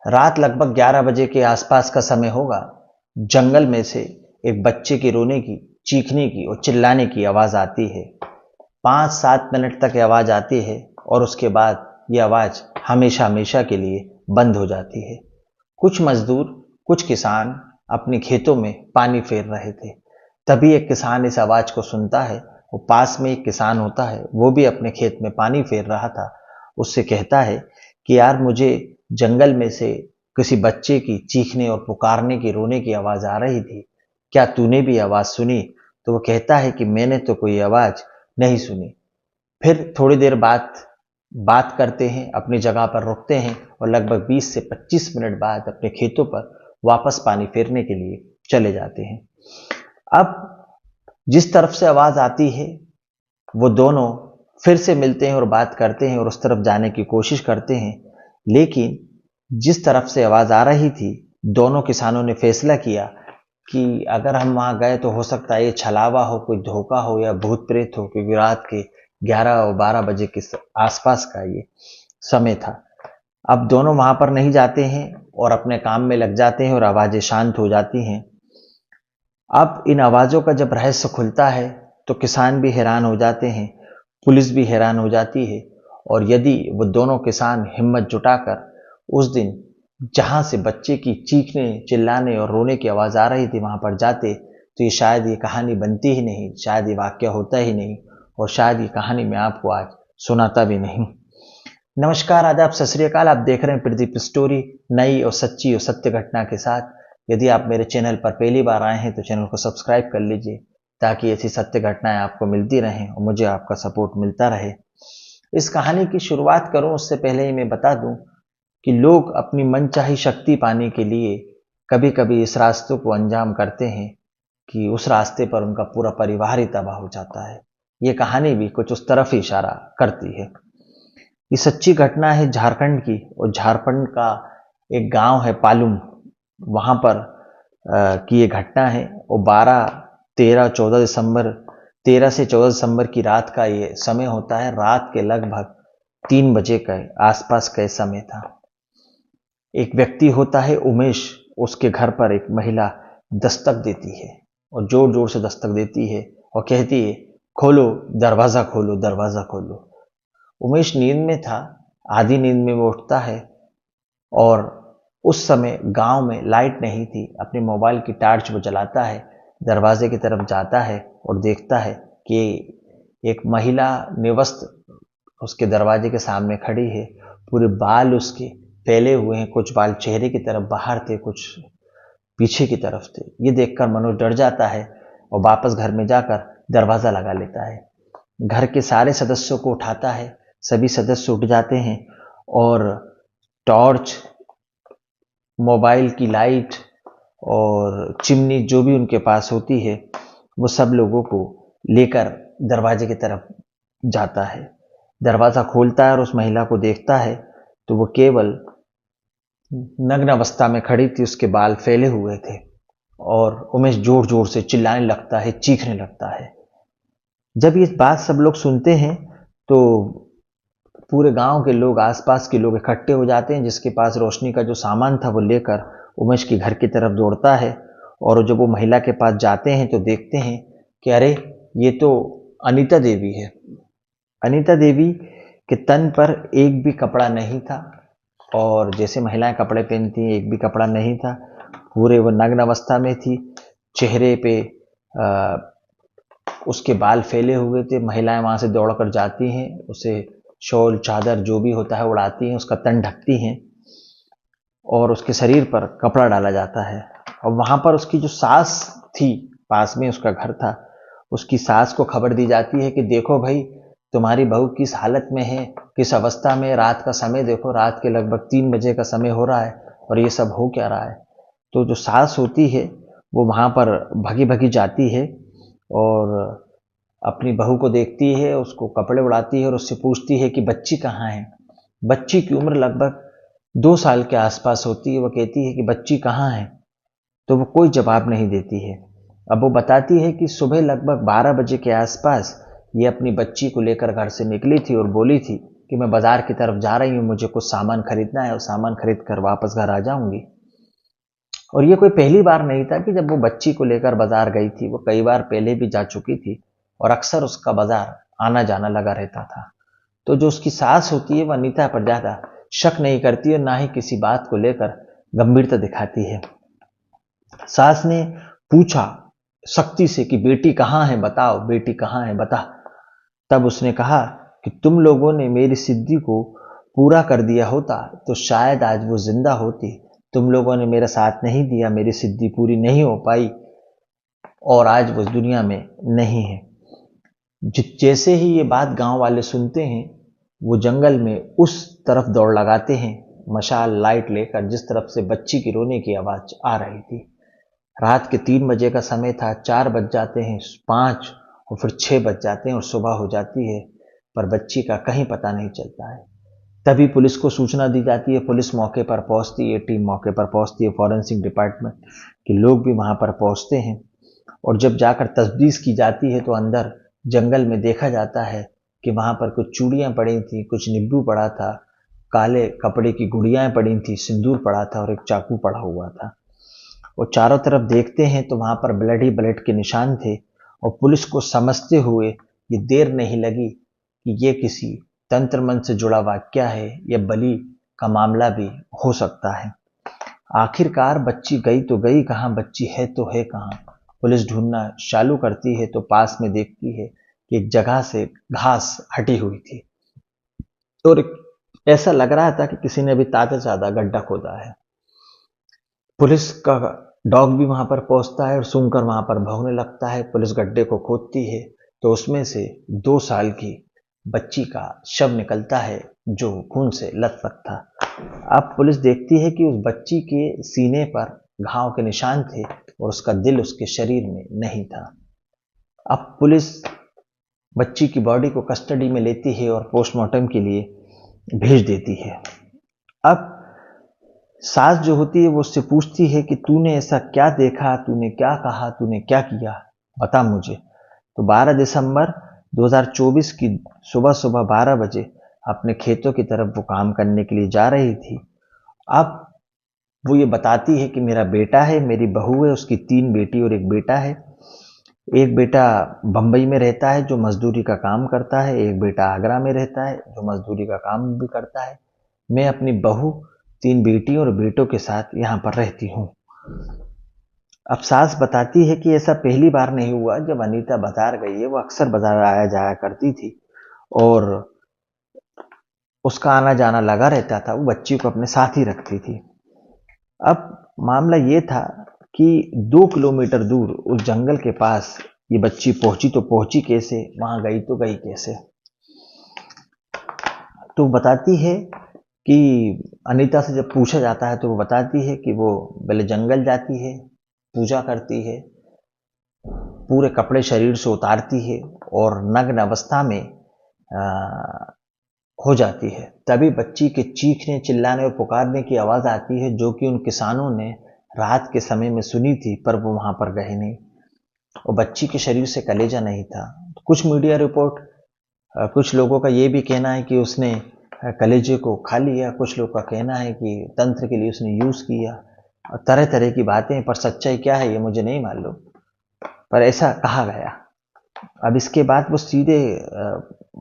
रात लगभग 11 बजे के आसपास का समय होगा। जंगल में से एक बच्चे के रोने की, चीखने की और चिल्लाने की आवाज आती है। 5-7 मिनट तक ये आवाज आती है और उसके बाद ये आवाज हमेशा हमेशा के लिए बंद हो जाती है। कुछ मजदूर, कुछ किसान अपने खेतों में पानी फेर रहे थे। तभी एक किसान इस आवाज को सुनता है। वो पास में एक किसान होता है, वो भी अपने खेत में पानी फेर रहा था। उससे कहता है कि यार, मुझे जंगल में से किसी बच्चे की चीखने और पुकारने की, रोने की आवाज आ रही थी। क्या तूने भी आवाज सुनी? तो वो कहता है कि मैंने तो कोई आवाज नहीं सुनी। फिर थोड़ी देर बाद बात करते हैं, अपनी जगह पर रुकते हैं और लगभग 20 से 25 मिनट बाद अपने खेतों पर वापस पानी फेरने के लिए चले जाते हैं। अब जिस तरफ से आवाज आती है, वो दोनों फिर से मिलते हैं और बात करते हैं और उस तरफ जाने की कोशिश करते हैं। लेकिन जिस तरफ से आवाज आ रही थी, दोनों किसानों ने फैसला किया कि अगर हम वहां गए तो हो सकता है ये छलावा हो, कोई धोखा हो या भूत प्रेत हो, क्योंकि रात के 11 और 12 बजे के आसपास का ये समय था। अब दोनों वहां पर नहीं जाते हैं और अपने काम में लग जाते हैं और आवाजें शांत हो जाती हैं। अब इन आवाजों का जब रहस्य खुलता है तो किसान भी हैरान हो जाते हैं, पुलिस भी हैरान हो जाती है। और यदि वो दोनों किसान हिम्मत जुटाकर उस दिन जहां से बच्चे की चीखने, चिल्लाने और रोने की आवाज आ रही थी वहां पर जाते, तो ये शायद ये कहानी बनती ही नहीं, शायद ये वाक्य होता ही नहीं, और शायद ये कहानी मैं आपको आज सुनाता भी नहीं। नमस्कार, आदाब, सत श्री अकाल। आप देख रहे हैं प्रदीप स्टोरी, नई और सच्ची और सत्य घटना के साथ। यदि आप मेरे चैनल पर पहली बार आए हैं तो चैनल को सब्सक्राइब कर लीजिए, ताकि ऐसी सत्य घटनाएं आपको मिलती रहें और मुझे आपका सपोर्ट मिलता रहे। इस कहानी की शुरुआत करूं उससे पहले ही मैं बता दूं कि लोग अपनी मनचाही शक्ति पाने के लिए कभी कभी इस रास्ते को अंजाम करते हैं कि उस रास्ते पर उनका पूरा परिवार ही तबाह हो जाता है। ये कहानी भी कुछ उस तरफ ही इशारा करती है। ये सच्ची घटना है झारखंड की, और झारखंड का एक गांव है पालुम, वहां पर की ये घटना है। और 12, 13, 14 दिसंबर 13 से 14 दिसंबर की रात का ये समय होता है। रात के लगभग 3 बजे का आसपास का समय था। एक व्यक्ति होता है उमेश, उसके घर पर एक महिला दस्तक देती है और जोर जोर से दस्तक देती है और कहती है, खोलो दरवाजा, खोलो दरवाजा खोलो। उमेश नींद में था, आधी नींद में वो उठता है और उस समय गांव में लाइट नहीं थी। अपने मोबाइल की टार्च वो जलाता है, दरवाजे की तरफ जाता है और देखता है कि एक महिला निवस्त्र उसके दरवाजे के सामने खड़ी है। पूरे बाल उसके फैले हुए हैं, कुछ बाल चेहरे की तरफ बाहर थे, कुछ पीछे की तरफ थे। ये देखकर मनोज डर जाता है और वापस घर में जाकर दरवाजा लगा लेता है। घर के सारे सदस्यों को उठाता है, सभी सदस्य उठ जाते हैं और टॉर्च, मोबाइल की लाइट और चिमनी जो भी उनके पास होती है, वो सब लोगों को लेकर दरवाजे की तरफ जाता है। दरवाजा खोलता है और उस महिला को देखता है तो वो केवल नग्न अवस्था में खड़ी थी, उसके बाल फैले हुए थे। और उमेश जोर जोर से चिल्लाने लगता है, चीखने लगता है। जब ये बात सब लोग सुनते हैं तो पूरे गांव के लोग, आसपास के लोग इकट्ठे हो जाते हैं। जिसके पास रोशनी का जो सामान था वो लेकर उमेश के घर की तरफ दौड़ता है। और जब वो महिला के पास जाते हैं तो देखते हैं कि अरे, ये तो अनीता देवी है। अनीता देवी के तन पर एक भी कपड़ा नहीं था, और जैसे महिलाएं कपड़े पहनती हैं, एक भी कपड़ा नहीं था। पूरे वो नग्न अवस्था में थी। चेहरे पे उसके बाल फैले हुए थे। महिलाएं वहां से दौड़कर जाती हैं, उसे शॉल, चादर जो भी होता है उड़ाती हैं, उसका तन ढकती हैं और उसके शरीर पर कपड़ा डाला जाता है। और वहां पर उसकी जो सास थी, पास में उसका घर था, उसकी सास को खबर दी जाती है कि देखो भाई, तुम्हारी बहू किस हालत में है, किस अवस्था में। रात का समय देखो, रात के लगभग 3 बजे का समय हो रहा है और ये सब हो क्या रहा है। तो जो सास होती है वो वहां पर भगी भगी जाती है और अपनी बहू को देखती है, उसको कपड़े उड़ाती है और उससे पूछती है कि बच्ची कहाँ है। बच्ची की उम्र लगभग 2 साल के आसपास होती है। वो कहती है कि बच्ची कहाँ है, तो वो कोई जवाब नहीं देती है। अब वो बताती है कि सुबह लगभग 12 बजे के आसपास ये अपनी बच्ची को लेकर घर से निकली थी और बोली थी कि मैं बाजार की तरफ जा रही हूँ, मुझे कुछ सामान खरीदना है और सामान खरीद कर वापस घर आ जाऊंगी। और ये कोई पहली बार नहीं था कि जब वो बच्ची को लेकर बाजार गई थी, वो कई बार पहले भी जा चुकी थी और अक्सर उसका बाजार आना जाना लगा रहता था। तो जो उसकी सास होती है वह अनीता पर ज्यादा शक नहीं करती और ना ही किसी बात को लेकर गंभीरता दिखाती है। सास ने पूछा सख्ती से कि बेटी कहाँ है, बताओ बेटी कहाँ है, बता। तब उसने कहा कि तुम लोगों ने मेरी सिद्धि को पूरा कर दिया होता तो शायद आज वो जिंदा होती। तुम लोगों ने मेरा साथ नहीं दिया, मेरी सिद्धि पूरी नहीं हो पाई और आज वो दुनिया में नहीं है। जैसे ही ये बात गांव वाले सुनते हैं, वो जंगल में उस तरफ दौड़ लगाते हैं, मशाल लाइट लेकर जिस तरफ से बच्ची की रोने की आवाज आ रही थी। रात के 3 बजे का समय था। 4 बज जाते हैं, 5 और फिर 6 बज जाते हैं और सुबह हो जाती है, पर बच्ची का कहीं पता नहीं चलता है। तभी पुलिस को सूचना दी जाती है। पुलिस मौके पर पहुंचती है, टीम मौके पर पहुंचती है, फॉरेंसिक डिपार्टमेंट के लोग भी वहां पर पहुंचते हैं और जब जाकर तफ्तीश की जाती है तो अंदर जंगल में देखा जाता है कि वहां पर कुछ चूड़ियां पड़ी थी, कुछ नींबू पड़ा था, काले कपड़े की गुड़ियां पड़ी थी, सिंदूर पड़ा था और एक चाकू पड़ा हुआ था। और चारों तरफ देखते हैं तो वहां पर ब्लड ही ब्लड के निशान थे और पुलिस को समझते हुए ये देर नहीं लगी कि ये किसी तंत्र मंत्र से जुड़ा वाक्य है या बलि का मामला भी हो सकता है। आखिरकार बच्ची गई तो गई कहाँ, बच्ची है तो है कहाँ। पुलिस ढूंढना चालू करती है तो पास में देखती है कि एक जगह से घास हटी हुई थी और ऐसा लग रहा था कि किसी ने अभी ताजा सादा गड्ढा खोदा है। पुलिस का डॉग भी वहां पर पहुंचता है और सूंघकर वहां पर भौंकने लगता है। पुलिस गड्ढे को खोदती है तो उसमें से 2 साल की बच्ची का शव निकलता है जो खून से लथपथ था। अब पुलिस देखती है कि उस बच्ची के सीने पर घाव के निशान थे और उसका दिल उसके शरीर में नहीं था। अब पुलिस बच्ची की बॉडी को कस्टडी में लेती है और पोस्टमार्टम के लिए भेज देती है। अब सास जो होती है वो उससे पूछती है कि तूने ऐसा क्या देखा, तूने क्या कहा, तूने क्या किया, बता मुझे। तो 12 दिसंबर 2024 की सुबह सुबह 12 बजे अपने खेतों की तरफ वो काम करने के लिए जा रही थी। अब वो ये बताती है कि मेरा बेटा है, मेरी बहू है, उसकी 3 बेटी और एक बेटा है। एक बेटा बंबई में रहता है जो मजदूरी का काम करता है, एक बेटा आगरा में रहता है जो मजदूरी का काम भी करता है। मैं अपनी बहू, 3 बेटियों और बेटों के साथ यहाँ पर रहती हूँ। अब सास बताती है कि ऐसा पहली बार नहीं हुआ जब अनीता बाजार गई है, वो अक्सर बाजार आया जाया करती थी और उसका आना जाना लगा रहता था। वो बच्ची को अपने साथ ही रखती थी। अब मामला ये था कि 2 किलोमीटर दूर उस जंगल के पास ये बच्ची पहुंची तो पहुंची कैसे, वहां गई तो गई कैसे। तो बताती है कि अनीता से जब पूछा जाता है तो वो बताती है कि वो पहले जंगल जाती है, पूजा करती है, पूरे कपड़े शरीर से उतारती है और नग्न अवस्था में हो जाती है। तभी बच्ची के चीखने, चिल्लाने और पुकारने की आवाज आती है जो कि उन किसानों ने रात के समय में सुनी थी, पर वो वहां पर गए नहीं और बच्ची के शरीर से कलेजा नहीं था। कुछ मीडिया रिपोर्ट, कुछ लोगों का ये भी कहना है कि उसने कलेजे को खा लिया, कुछ लोग का कहना है कि तंत्र के लिए उसने यूज किया, और तरह तरह की बातें, पर सच्चाई क्या है ये मुझे नहीं मालूम, पर ऐसा कहा गया। अब इसके बाद वो सीधे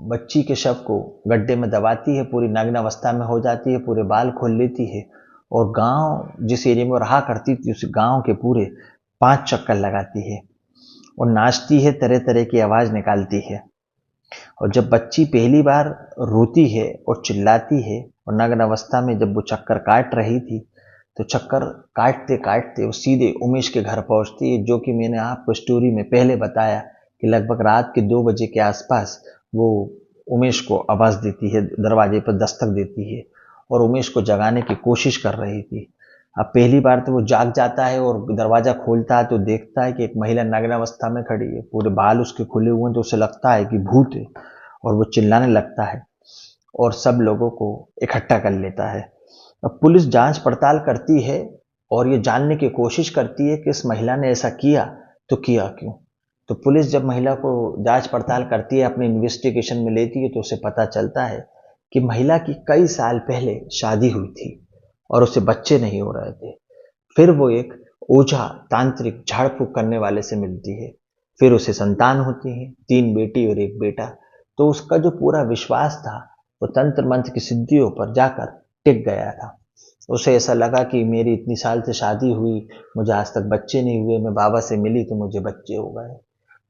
बच्ची के शव को गड्ढे में दबाती है, पूरी नग्न अवस्था में हो जाती है, पूरे बाल खोल लेती है और गांव जिस एरिया में रहा करती थी उस गांव के पूरे 5 चक्कर लगाती है और नाचती है, तरह तरह की आवाज निकालती है। और जब बच्ची पहली बार रोती है और चिल्लाती है और नग्न अवस्था में जब वो चक्कर काट रही थी तो चक्कर काटते काटते वो सीधे उमेश के घर पहुंचती है, जो कि मैंने आपको स्टोरी में पहले बताया कि लगभग रात के 2 बजे के आसपास वो उमेश को आवाज देती है, दरवाजे पर दस्तक देती है और उमेश को जगाने की कोशिश कर रही थी। अब पहली बार तो वो जाग जाता है और दरवाजा खोलता है तो देखता है कि एक महिला नग्न अवस्था में खड़ी है, पूरे बाल उसके खुले हुए हैं, तो उसे लगता है कि भूत है और वो चिल्लाने लगता है और सब लोगों को इकट्ठा कर लेता है। अब पुलिस जांच पड़ताल करती है और ये जानने की कोशिश करती है कि इस महिला ने ऐसा किया तो किया क्यों। तो पुलिस जब महिला को जांच पड़ताल करती है, अपनी इन्वेस्टिगेशन में लेती है, तो उसे पता चलता है कि महिला की कई साल पहले शादी हुई थी और उसे बच्चे नहीं हो रहे थे। फिर वो एक ओझा तांत्रिक झाड़ फूक करने वाले से मिलती है, फिर उसे संतान होती है, 3 बेटी और 1 बेटा। तो उसका जो पूरा विश्वास था वो तंत्र मंत्र की सिद्धियों पर जाकर टिक गया था। उसे ऐसा लगा कि मेरी इतनी साल से शादी हुई, मुझे आज तक बच्चे नहीं हुए, मैं बाबा से मिली तो मुझे बच्चे हो गए।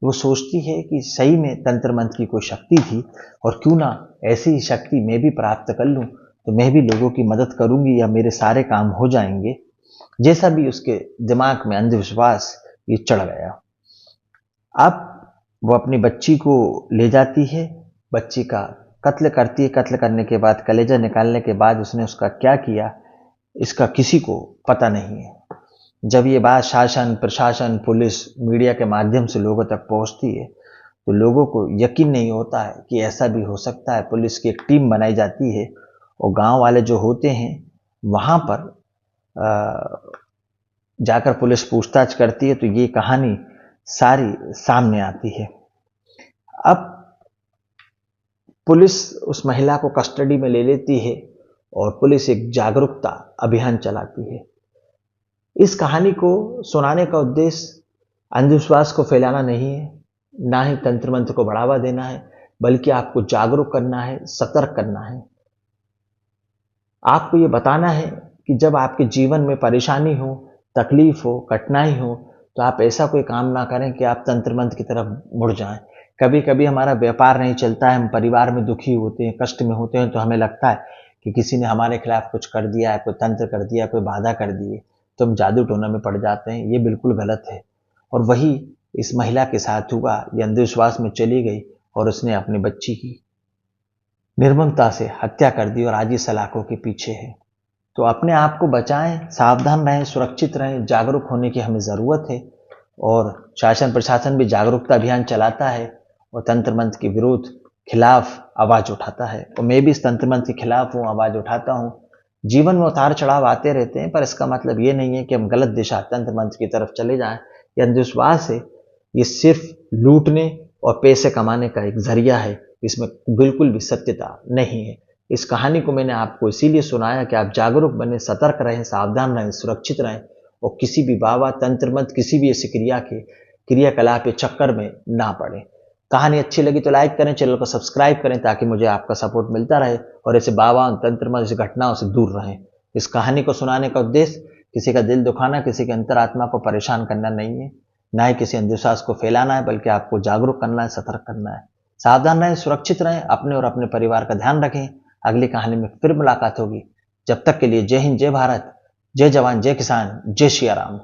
वो सोचती है कि सही में तंत्र मंत्र की कोई शक्ति थी और क्यों ना ऐसी ही शक्ति मैं भी प्राप्त कर लूं, तो मैं भी लोगों की मदद करूंगी या मेरे सारे काम हो जाएंगे। जैसा भी उसके दिमाग में अंधविश्वास ये चढ़ गया। अब वो अपनी बच्ची को ले जाती है, बच्ची का कत्ल करती है। कत्ल करने के बाद, कलेजा निकालने के बाद उसने उसका क्या किया इसका किसी को पता नहीं है। जब ये बात शासन, प्रशासन, पुलिस, मीडिया के माध्यम से लोगों तक पहुंचती है तो लोगों को यकीन नहीं होता है कि ऐसा भी हो सकता है। पुलिस की एक टीम बनाई जाती है और गांव वाले जो होते हैं वहां पर जाकर पुलिस पूछताछ करती है तो ये कहानी सारी सामने आती है। अब पुलिस उस महिला को कस्टडी में ले लेती है और पुलिस एक जागरूकता अभियान चलाती है। इस कहानी को सुनाने का उद्देश्य अंधविश्वास को फैलाना नहीं है, ना ही तंत्र मंत्र को बढ़ावा देना है, बल्कि आपको जागरूक करना है, सतर्क करना है। आपको ये बताना है कि जब आपके जीवन में परेशानी हो, तकलीफ हो, कठिनाई हो, तो आप ऐसा कोई काम ना करें कि आप तंत्र मंत्र की तरफ मुड़ जाएं। कभी कभी हमारा व्यापार नहीं चलता है, हम परिवार में दुखी होते हैं, कष्ट में होते हैं, तो हमें लगता है कि किसी ने हमारे खिलाफ कुछ कर दिया है, कोई तंत्र कर दिया, कोई बाधा कर दी है, तो हम जादू टोना में पड़ जाते हैं। ये बिल्कुल गलत है। और वही इस महिला के साथ हुआ। ये अंधविश्वास में चली गई और उसने अपनी बच्ची की निर्ममता से हत्या कर दी और आज ये सलाखों के पीछे है। तो अपने आप को बचाएं, सावधान रहें, सुरक्षित रहें, जागरूक होने की हमें ज़रूरत है। और शासन प्रशासन भी जागरूकता अभियान चलाता है और तंत्र मंत्र के विरोध खिलाफ आवाज़ उठाता है। और मैं भी इस तंत्र मंत्र के खिलाफ हूँ, आवाज़ उठाता हूँ। जीवन में उतार चढ़ाव आते रहते हैं, पर इसका मतलब ये नहीं है कि हम गलत दिशा तंत्र मंत्र की तरफ चले जाएं। ये अंधविश्वास है, ये सिर्फ लूटने और पैसे कमाने का एक जरिया है, इसमें बिल्कुल भी सत्यता नहीं है। इस कहानी को मैंने आपको इसीलिए सुनाया कि आप जागरूक बने, सतर्क रहें, सावधान रहें, सुरक्षित रहें और किसी भी बाबा, तंत्र मंत्र, किसी भी ऐसी क्रियाकलाप के चक्कर में ना पड़े। कहानी अच्छी लगी तो लाइक करें, चैनल को सब्सक्राइब करें ताकि मुझे आपका सपोर्ट मिलता रहे और ऐसे बाबा, तंत्र मंत्र घटनाओं से दूर रहें। इस कहानी को सुनाने का उद्देश्य किसी का दिल दुखाना, किसी की अंतरात्मा को परेशान करना नहीं है, ना ही किसी अंधविश्वास को फैलाना है, बल्कि आपको जागरूक करना है, सतर्क करना है। सावधान रहें, सुरक्षित रहें, अपने और अपने परिवार का ध्यान रखें। अगली कहानी में फिर मुलाकात होगी। जब तक के लिए जय हिंद, जय भारत, जय जवान, जय किसान, जय श्री राम।